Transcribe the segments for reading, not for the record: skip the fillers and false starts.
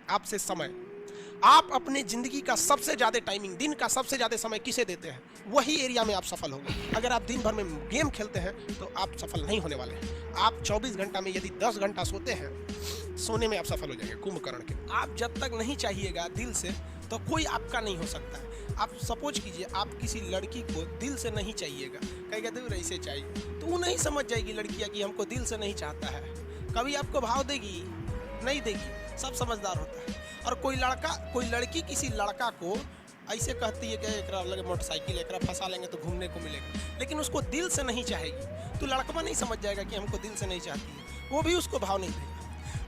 आपसे समय। आप अपने ज़िंदगी का सबसे ज़्यादा टाइमिंग, दिन का सबसे ज़्यादा समय किसे देते हैं, वही एरिया में आप सफल होंगे। अगर आप दिन भर में गेम खेलते हैं तो आप सफल नहीं होने वाले हैं। आप 24 घंटा में यदि 10 घंटा सोते हैं, सोने में आप सफल हो जाएंगे कुंभकर्ण के। आप जब तक नहीं चाहिएगा दिल से, तो कोई आपका नहीं हो सकता है। आप सपोज कीजिए, आप किसी लड़की को दिल से नहीं चाहिएगा, कहेगा दूर ऐसे चाहिए, तो वो नहीं समझ जाएगी लड़कियाँ कि हमको दिल से नहीं चाहता है। कभी आपको भाव देगी? नहीं देगी। सब समझदार होता है। और कोई लड़की किसी लड़का को ऐसे कहती है कि एकरा लगे मोटरसाइकिल, एकरा फंसा लेंगे तो घूमने को मिलेगा, लेकिन उसको दिल से नहीं चाहेगी, तो लड़का नहीं समझ जाएगा कि हमको दिल से नहीं चाहती है, वो भी उसको भाव नहीं देगा।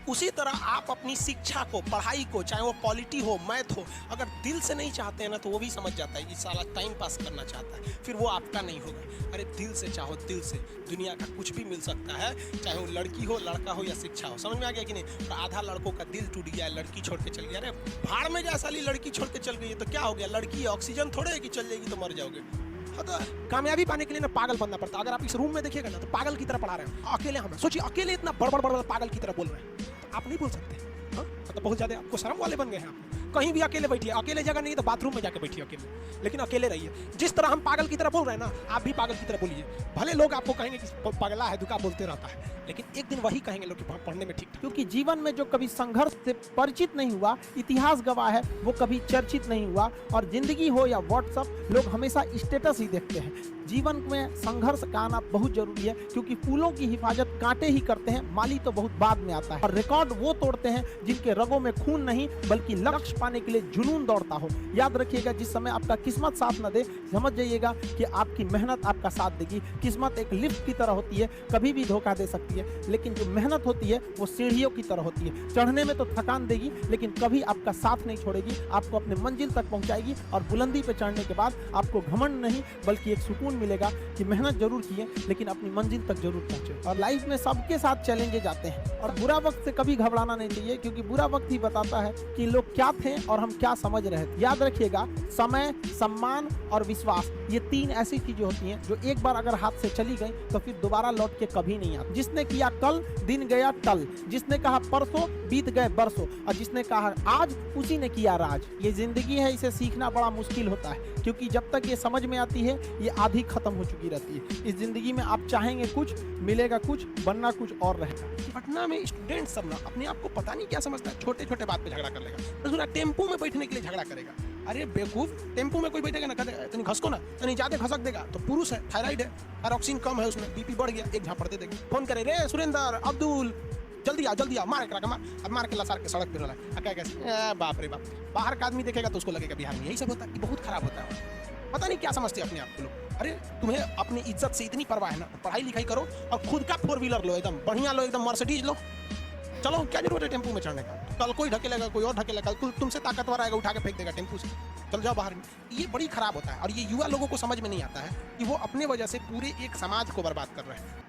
उसी तरह आप अपनी शिक्षा को, पढ़ाई को, चाहे वो पॉलिटी हो, मैथ हो, अगर दिल से नहीं चाहते हैं ना, तो वो भी समझ जाता है कि साला टाइम पास करना चाहता है, फिर वो आपका नहीं होगा। अरे दिल से चाहो, दिल से दुनिया का कुछ भी मिल सकता है, चाहे वो लड़की हो, लड़का हो या शिक्षा हो। समझ में आ गया कि नहीं? तो आधा लड़कों का दिल टूट गया, लड़की छोड़ के चल गया। अरे भाड़ में जा साली, लड़की छोड़ के चल गई है तो क्या हो गया? लड़की ऑक्सीजन थोड़े है कि चल जाएगी तो मर जाओगे। तो कामयाबी पाने के लिए ना पागल बनना पड़ता है। अगर आप इस रूम में देखिएगा ना, तो पागल की तरह पढ़ा रहे हैं अकेले। हमें सोचिए, अकेले इतना बड़ पागल की तरह बोल रहे हैं, तो आप नहीं बोल सकते। मतलब बहुत ज्यादा आपको शर्म वाले बन गए हैं। आप कहीं भी अकेले बैठिए, अकेले जगह नहीं तो बाथरूम में जाके बैठिए अकेले, लेकिन अकेले रहिए। जिस तरह हम पागल की तरह बोल रहे हैं ना, आप भी पागल की तरह बोलिए। भले लोग आपको कहेंगे कि पगला है, दुका बोलते रहता है, लेकिन एक दिन वही कहेंगे लोग कि पढ़ने में ठीक था। क्योंकि जीवन में जो कभी संघर्ष से परिचित नहीं हुआ, इतिहास गवाह है, वो कभी चर्चित नहीं हुआ। और जिंदगी हो या व्हाट्सअप, लोग हमेशा स्टेटस ही देखते हैं। जीवन में संघर्ष का आना बहुत जरूरी है, क्योंकि फूलों की हिफाजत कांटे ही करते हैं, माली तो बहुत बाद में आता है। और रिकॉर्ड वो तोड़ते हैं जिनके रगों में खून नहीं, बल्कि लक्ष्य पाने के लिए जुनून दौड़ता हो। याद रखिएगा, जिस समय आपका किस्मत साथ न दे, समझ जाइएगा कि आपकी मेहनत आपका साथ देगी। किस्मत एक लिफ्ट की तरह होती है, कभी भी धोखा दे सकती है, लेकिन जो मेहनत होती है वो सीढ़ियों की तरह होती है। चढ़ने में तो थकान देगी, लेकिन कभी आपका साथ नहीं छोड़ेगी, आपको अपने मंजिल तक पहुंचाएगी। और बुलंदी पे चढ़ने के बाद आपको घमंड नहीं, बल्कि एक सुकून मिलेगा कि मेहनत जरूर किए, लेकिन अपनी मंजिल तक जरूर पहुंचे। और लाइफ में सबके साथ चैलेंजेस आते हैं, और बुरा वक्त से कभी घबराना नहीं चाहिए, क्योंकि बुरा वक्त ही बताता है कि लोग क्या थे और हम क्या समझ रहे थे। याद रखिएगा, समय, सम्मान और विश्वास, ये तीन ऐसी चीजें होती हैं जो एक बार अगर हाथ से चली गई तो फिर दोबारा लौट के कभी नहीं आती। जिसने किया कल, दिन गया टल। जिसने कहा परसों, बीत गए बरसों। और जिसने कहा आज, उसी ने किया राज। ये जिंदगी है, इसे सीखना बड़ा मुश्किल होता है, क्योंकि जब तक ये समझ में आती है, ये आधी खत्म हो चुकी रहती है। इस जिंदगी में आप चाहेंगे कुछ, मिलेगा कुछ, बनना कुछ और रहेगा। पटना में स्टूडेंट सब ना अपने आप को पता नहीं क्या समझता है, छोटे छोटे बात पे झगड़ा कर लेगा। तो टेम्पो में बैठने के लिए झगड़ा करेगा। अरे बेवकूफ, टेम्पो में कोई बैठेगा ना, कहते घसको ना, तो ज्यादा घसक देगा तो पुरुष है, थायराइड है और ऑक्सीजन कम है, उसमें बीपी बढ़ गया, एक झापड़ दे देगा। फोन करे, रे सुरेंद्र, अब्दुल, जल्दी आ, मार के रखा, अब मार के लसार के सड़क पे रहा है। क्या कैसे? बाप रे बाप। बाहर का आदमी देखेगा तो उसको लगेगा बिहार में यही सब होता है। बहुत खराब होता है। पता नहीं क्या समझते अपने आप को लोग। अरे तुम्हें अपनी इज्जत से इतनी परवाह है ना, पढ़ाई लिखाई करो और खुद का 4 व्हीलर लो, एकदम बढ़िया लो, एकदम मर्सिडीज लो। चलो, क्या जरूरत है टेम्पो में चढ़ने का? कल कोई ढकेलेगा, कोई और ढकेलेगा, तुमसे ताकतवर आएगा, उठा के फेंक देगा टेम्पो से। चल जाओ बाहर में। ये बड़ी खराब होता है, और ये युवा लोगों को समझ में नहीं आता है कि वो अपने वजह से पूरे एक समाज को बर्बाद कर रहे हैं।